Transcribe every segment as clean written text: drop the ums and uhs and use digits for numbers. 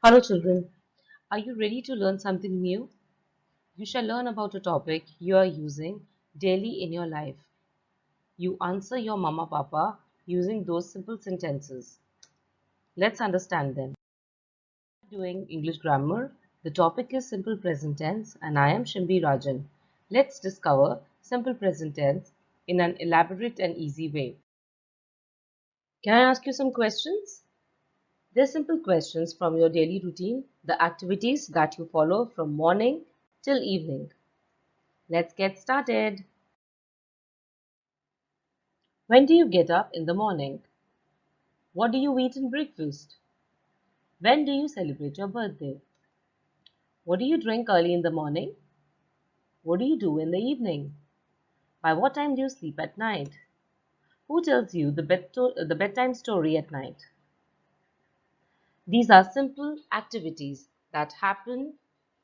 Hello, children. Are you ready to learn something new? You shall learn about a topic you are using daily in your life. You answer your mama papa using those simple sentences. Let's understand them. Doing English grammar. The topic is simple present tense, and I am Shimbi Rajan. Let's discover simple present tense in an elaborate and easy way. Can I ask you some questions? They're simple questions from your daily routine, the activities that you follow from morning till evening. Let's get started. When do you get up in the morning? What do you eat in breakfast? When do you celebrate your birthday? What do you drink early in the morning? What do you do in the evening? By what time do you sleep at night? Who tells you the bedtime story at night? These are simple activities that happen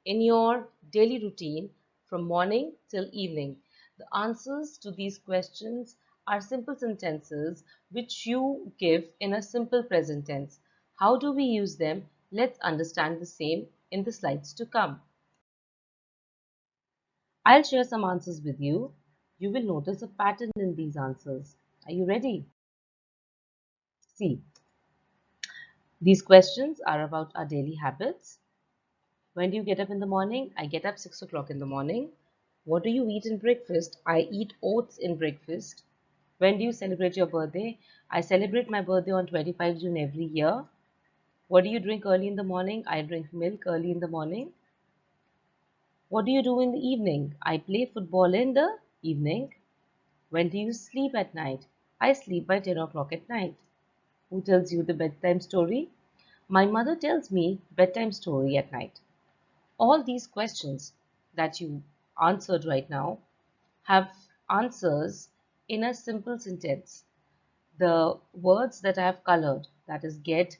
in your daily routine from morning till evening. The answers to these questions are simple sentences which you give in a simple present tense. How do we use them? Let's understand the same in the slides to come. I'll share some answers with you. You will notice a pattern in these answers. Are you ready? See, these questions are about our daily habits. When do you get up in the morning? I get up 6 o'clock in the morning. What do you eat in breakfast? I eat oats in breakfast. When do you celebrate your birthday? I celebrate my birthday on 25 June every year. What do you drink early in the morning? I drink milk early in the morning. What do you do in the evening? I play football in the evening. When do you sleep at night? I sleep by 10 o'clock at night. Who tells you the bedtime story? My mother tells me bedtime story at night. All these questions that you answered right now have answers in a simple sentence. The words that I have colored, that is get,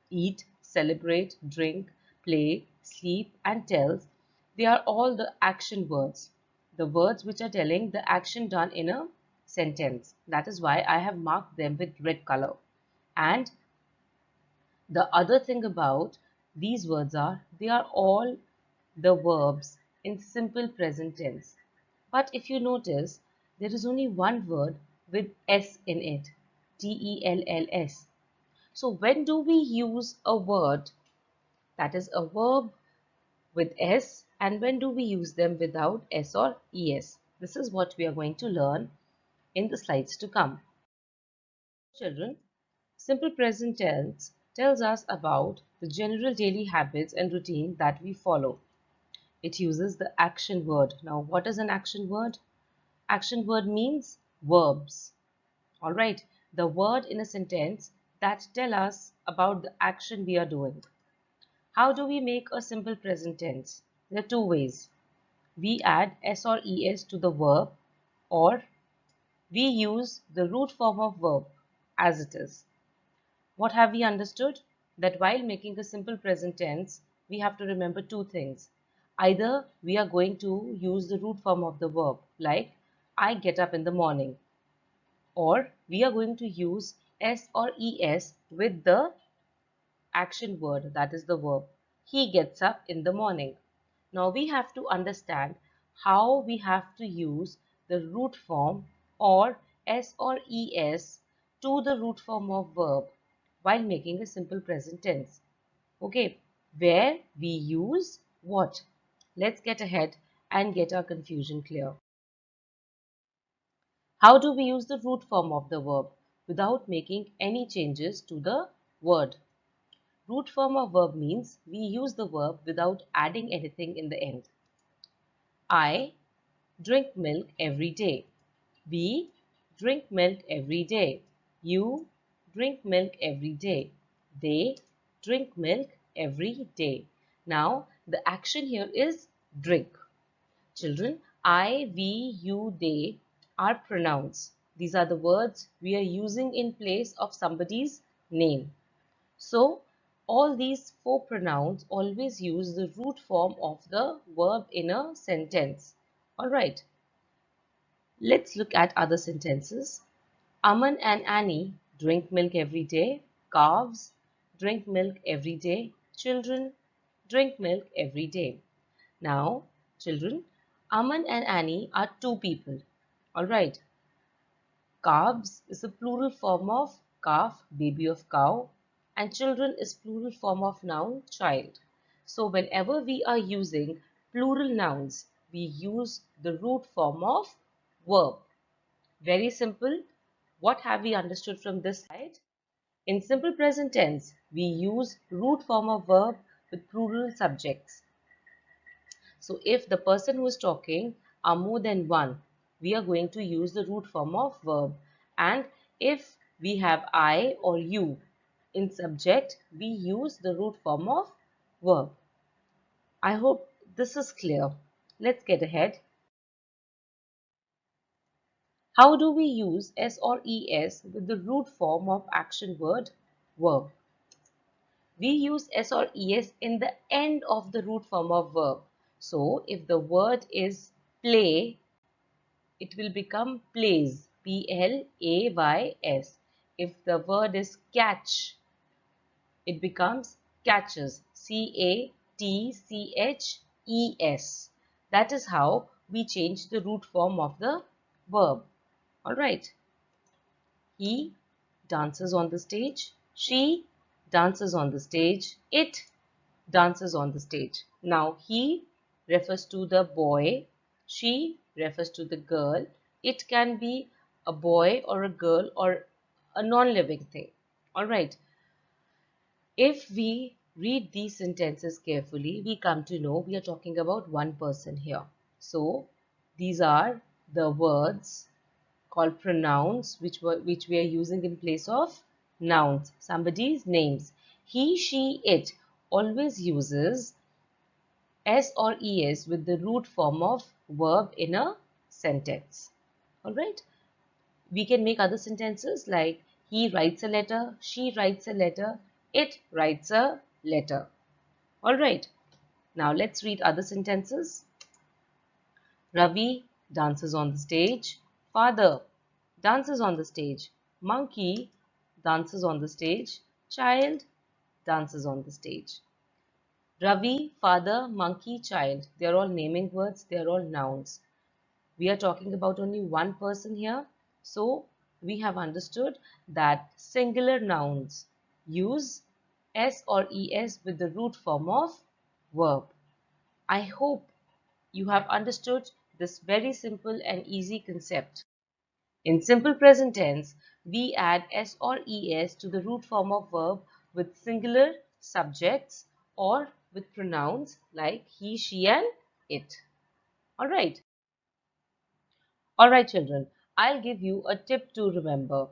eat, celebrate, drink, play, sleep, and tells, they are all the action words. The words which are telling the action done in a sentence. That is why I have marked them with red color. And the other thing about these words are they are all the verbs in simple present tense. But if you notice, there is only one word with S in it, T-E-L-L-S. So when do we use a word that is a verb with S and when do we use them without S or ES? This is what we are going to learn in the slides to come. Children, simple present tense tells us about the general daily habits and routine that we follow. It uses the action word. Now, what is an action word? Action word means verbs. Alright, the word in a sentence that tell us about the action we are doing. How do we make a simple present tense? There are two ways. We add S or ES to the verb or we use the root form of verb as it is. What have we understood? That while making a simple present tense, we have to remember two things. Either we are going to use the root form of the verb, like I get up in the morning, or we are going to use S or ES with the action word, that is the verb. He gets up in the morning. Now we have to understand how we have to use the root form or S or ES to the root form of verb while making a simple present tense. Okay, where we use what? Let's get ahead and get our confusion clear. How do we use the root form of the verb without making any changes to the word? Root form of verb means we use the verb without adding anything in the end. I drink milk every day. We drink milk every day. You drink milk every day. They drink milk every day. Now, the action here is drink. Children, I, we, you, they are pronouns. These are the words we are using in place of somebody's name. So, all these four pronouns always use the root form of the verb in a sentence. Alright, let's look at other sentences. Aman and Annie drink milk every day. Calves drink milk every day. Children drink milk every day. Now, children, Aman and Annie are two people. Alright, calves is a plural form of calf, baby of cow, and children is plural form of noun, child. So whenever we are using plural nouns, we use the root form of verb. Very simple. What have we understood from this slide? In simple present tense, we use root form of verb with plural subjects. So if the person who is talking are more than one, we are going to use the root form of verb. And if we have I or you in subject, we use the root form of verb. I hope this is clear. Let's get ahead. How do we use S or ES with the root form of action word verb? We use S or ES in the end of the root form of verb. So if the word is play, it will become plays, Plays. If the word is catch, it becomes catches, Catches. That is how we change the root form of the verb. Alright. He dances on the stage. She dances on the stage. It dances on the stage. Now, he refers to the boy. She refers to the girl. It can be a boy or a girl or a non-living thing. Alright. If we read these sentences carefully, we come to know we are talking about one person here. So, these are the words called pronouns which we are using in place of nouns, somebody's names. He, she, it always uses S or ES with the root form of verb in a sentence. Alright, we can make other sentences like he writes a letter, she writes a letter, it writes a letter. Alright, now let's read other sentences. Ravi dances on the stage. Father dances on the stage. Monkey dances on the stage. Child dances on the stage. Ravi, father, monkey, child. They are all naming words. They are all nouns. We are talking about only one person here. So we have understood that singular nouns use S or ES with the root form of verb. I hope you have understood this very simple and easy concept. In simple present tense, we add S or ES to the root form of verb with singular subjects or with pronouns like he, she and it. Alright. Alright children, I'll give you a tip to remember.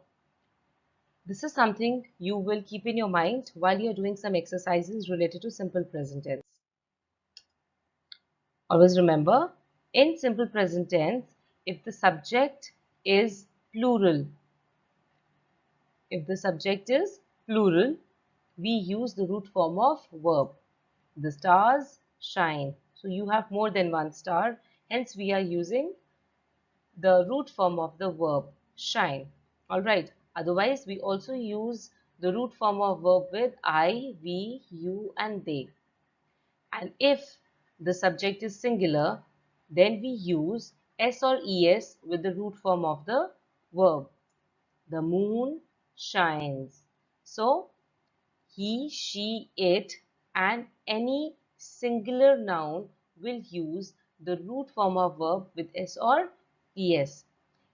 This is something you will keep in your mind while you're doing some exercises related to simple present tense. Always remember, in simple present tense, if the subject is plural, we use the root form of verb. The stars shine. So you have more than one star. Hence, we are using the root form of the verb shine. Alright. Otherwise, we also use the root form of verb with I, we, you and they. And if the subject is singular, then we use S or ES with the root form of the verb. The moon shines. So, he, she, it and any singular noun will use the root form of verb with S or ES.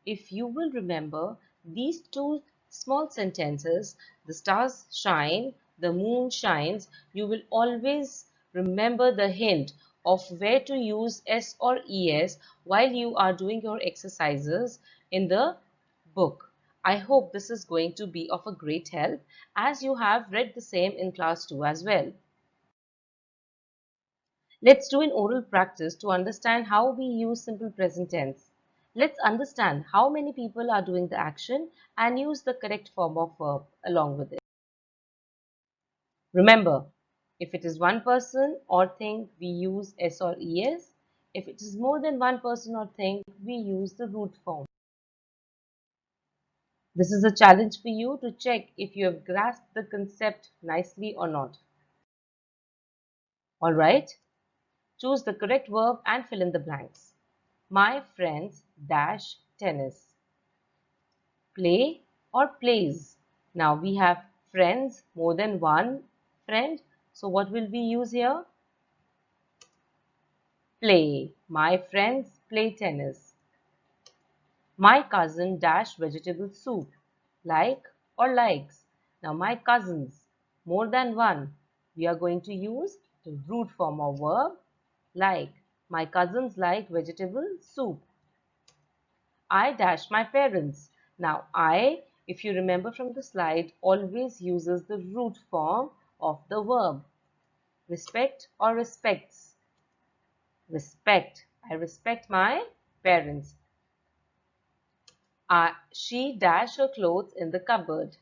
If you will remember these two small sentences, the stars shine, the moon shines, you will always remember the hint of where to use S or ES while you are doing your exercises in the book. I hope this is going to be of a great help as you have read the same in class 2 as well. Let's do an oral practice to understand how we use simple present tense. Let's understand how many people are doing the action and use the correct form of verb along with it. Remember, if it is one person or thing, we use S or ES. If it is more than one person or thing, we use the root form. This is a challenge for you to check if you have grasped the concept nicely or not. All right, choose the correct verb and fill in the blanks. My friends dash tennis. Play or plays. Now we have friends, more than one friend. So what will we use here? Play. My friends play tennis. My cousin dash vegetable soup. Like or likes. Now my cousins, more than one. We are going to use the root form of verb like. My cousins like vegetable soup. I dash my parents. Now I, if you remember from the slide, always uses the root form of the verb. Respect or respects. Respect. I respect my parents. She dash her clothes in the cupboard.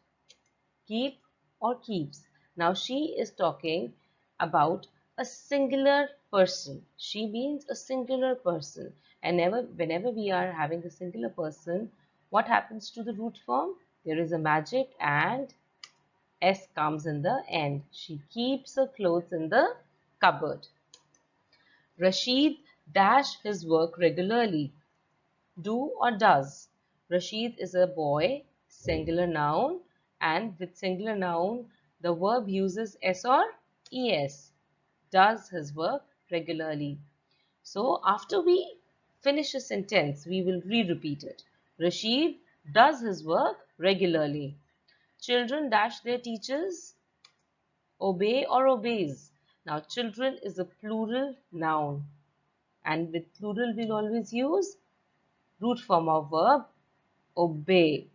Keep or keeps. Now she is talking about a singular person. She means a singular person. And whenever we are having a singular person, what happens to the root form? There is a magic and S comes in the end. She keeps her clothes in the cupboard. Rashid dash his work regularly. Do or does. Rashid is a boy, singular noun, and with singular noun, the verb uses S or ES. Does his work regularly. So after we finish a sentence, we will re-repeat it. Rashid does his work regularly. Children dash their teachers. Obey or obeys. Now children is a plural noun, and with plural we'll always use root form of verb obey.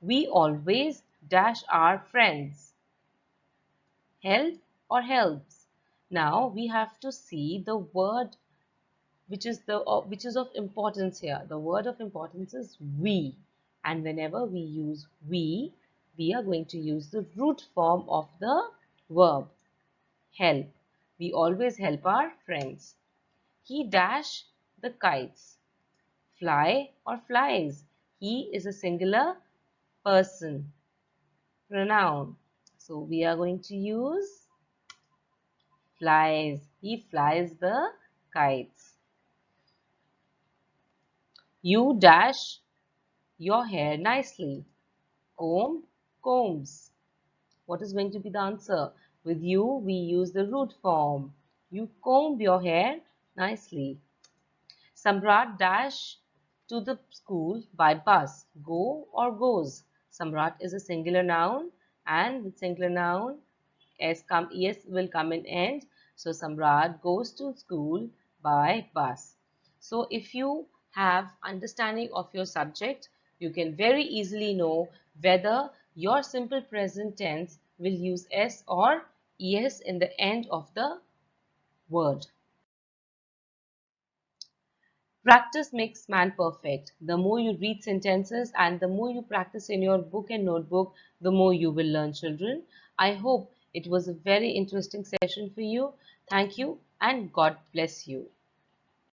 We always dash our friends. Help or helps. Now we have to see the word which is of importance here. The word of importance is we. And whenever we use we are going to use the root form of the verb help. We always help our friends. He dash the kites. Fly or flies. He is a singular person, pronoun. So we are going to use flies. He flies the kites. You dash your hair nicely. Comb, combs. What is going to be the answer? With you, we use the root form. You comb your hair nicely. Samrat dash to the school by bus. Go or goes. Samrat is a singular noun, and with singular noun, es will come in end. So Samrat goes to school by bus. So if you have understanding of your subject, you can very easily know whether your simple present tense will use s or es in the end of the word. Practice makes man perfect. The more you read sentences and the more you practice in your book and notebook, the more you will learn, children. I hope it was a very interesting session for you. Thank you and God bless you.